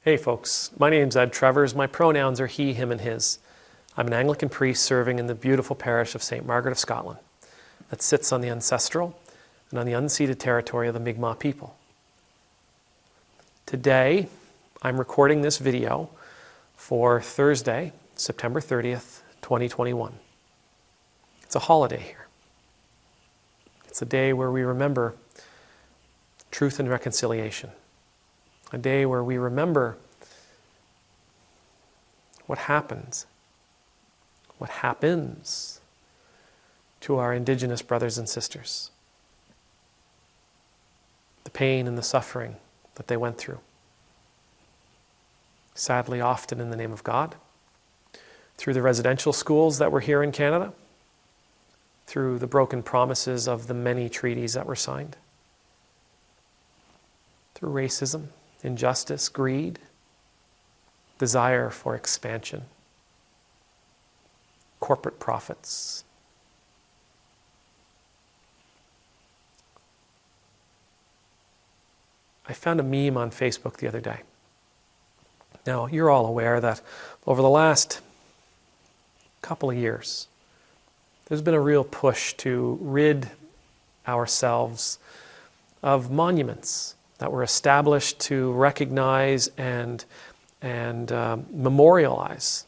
Hey folks, my name's Ed Travers. My pronouns are he, him, and his. I'm an Anglican priest serving in the beautiful parish of St. Margaret of Scotland that sits on the ancestral and on the unceded territory of the Mi'kmaq people. Today, I'm recording this video for Thursday, September 30th, 2021. It's a holiday here. It's a day where we remember truth and reconciliation. A day where we remember what happens to our Indigenous brothers and sisters. The pain and the suffering that they went through. Sadly, often in the name of God. Through the residential schools that were here in Canada. Through the broken promises of the many treaties that were signed. Through racism, injustice, greed, desire for expansion, corporate profits. I found a meme on Facebook the other day. Now, you're all aware that over the last couple of years, there's been a real push to rid ourselves of monuments that were established to recognize and memorialize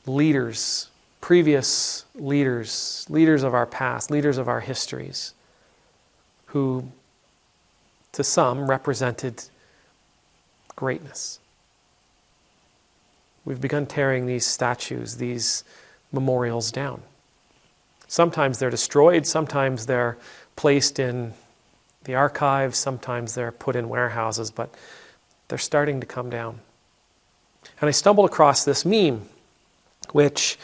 leaders, previous leaders, leaders of our past, leaders of our histories, who to some represented greatness. We've begun tearing these statues, these memorials down. Sometimes they're destroyed, sometimes they're placed in the archives, sometimes they're put in warehouses, but they're starting to come down. And I stumbled across this meme, which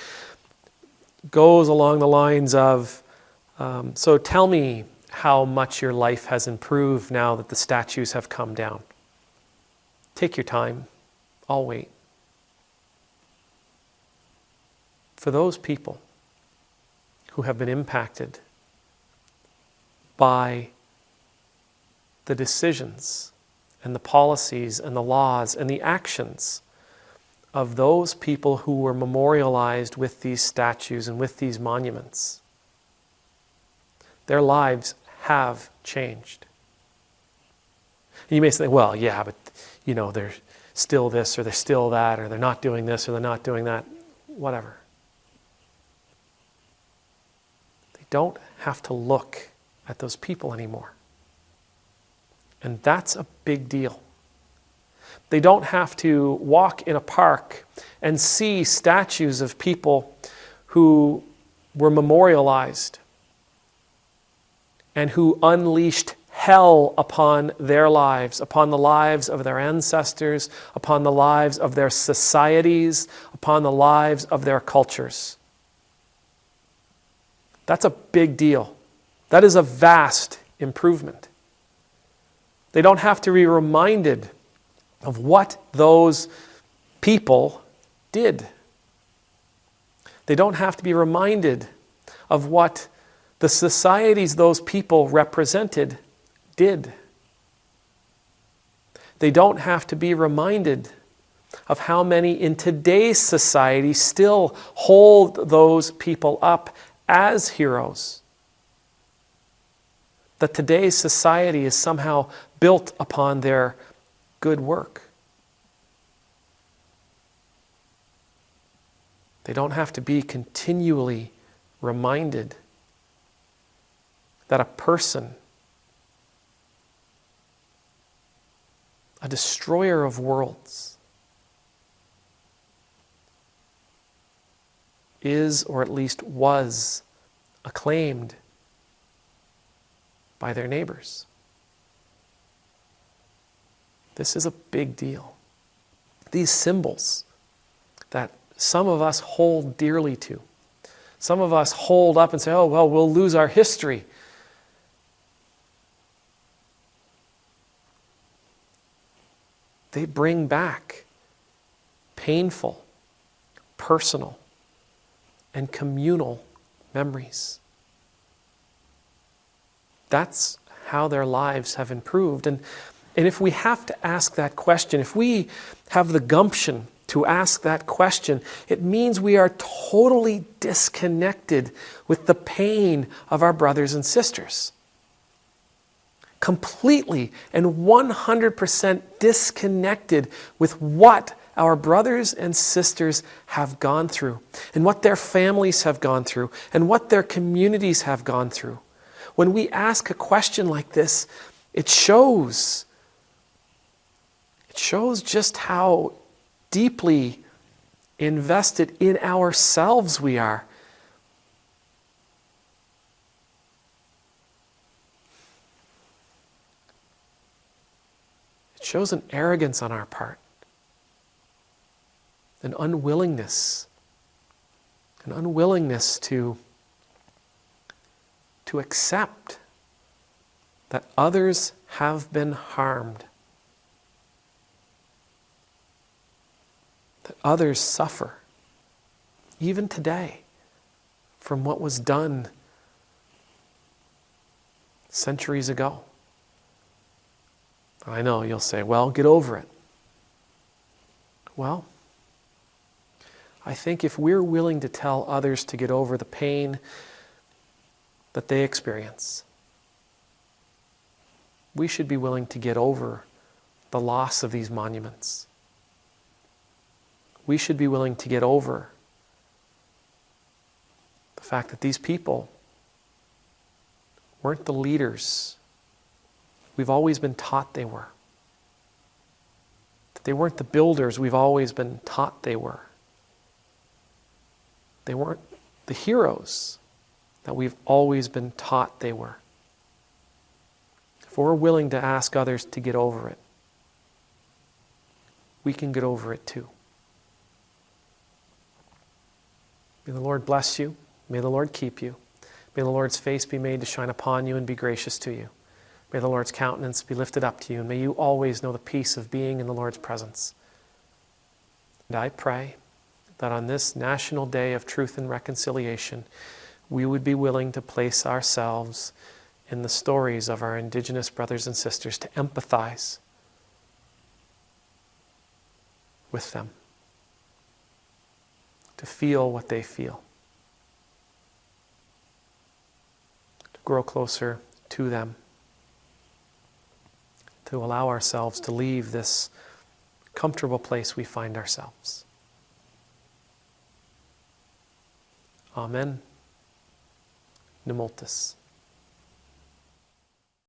goes along the lines of, so tell me how much your life has improved now that the statues have come down. Take your time, I'll wait. For those people who have been impacted by the decisions and the policies and the laws and the actions of those people who were memorialized with these statues and with these monuments. Their lives have changed. You may say, well, yeah, but they're still this or they're still that or they're not doing this or they're not doing that. Whatever. They don't have to look at those people anymore. And that's a big deal. They don't have to walk in a park and see statues of people who were memorialized and who unleashed hell upon their lives, upon the lives of their ancestors, upon the lives of their societies, upon the lives of their cultures. That's a big deal. That is a vast improvement. They don't have to be reminded of what those people did. They don't have to be reminded of what the societies those people represented did. They don't have to be reminded of how many in today's society still hold those people up as heroes. That today's society is somehow built upon their good work. They don't have to be continually reminded that a person, a destroyer of worlds, is, or at least was, acclaimed by their neighbors. This is a big deal. These symbols that some of us hold dearly to, some of us hold up and say, oh, well, we'll lose our history. They bring back painful, personal, and communal memories. That's how their lives have improved. And And if we have to ask that question, if we have the gumption to ask that question, it means we are totally disconnected with the pain of our brothers and sisters. Completely and 100% disconnected with what our brothers and sisters have gone through, and what their families have gone through, and what their communities have gone through. When we ask a question like this, it shows just how deeply invested in ourselves we are. It shows an arrogance on our part, an unwillingness to accept that others have been harmed, that others suffer, even today, from what was done centuries ago. I know you'll say, well, get over it. Well, I think if we're willing to tell others to get over the pain that they experience, we should be willing to get over the loss of these monuments. We should be willing to get over the fact that these people weren't the leaders we've always been taught they were. That they weren't the builders we've always been taught they were. They weren't the heroes that we've always been taught they were. If we're willing to ask others to get over it, we can get over it too. May the Lord bless you. May the Lord keep you. May the Lord's face be made to shine upon you and be gracious to you. May the Lord's countenance be lifted up to you, and may you always know the peace of being in the Lord's presence. And I pray that on this National Day of Truth and Reconciliation, we would be willing to place ourselves in the stories of our Indigenous brothers and sisters, to empathize with them, to feel what they feel, to grow closer to them, to allow ourselves to leave this comfortable place we find ourselves. Amen. Nemultus.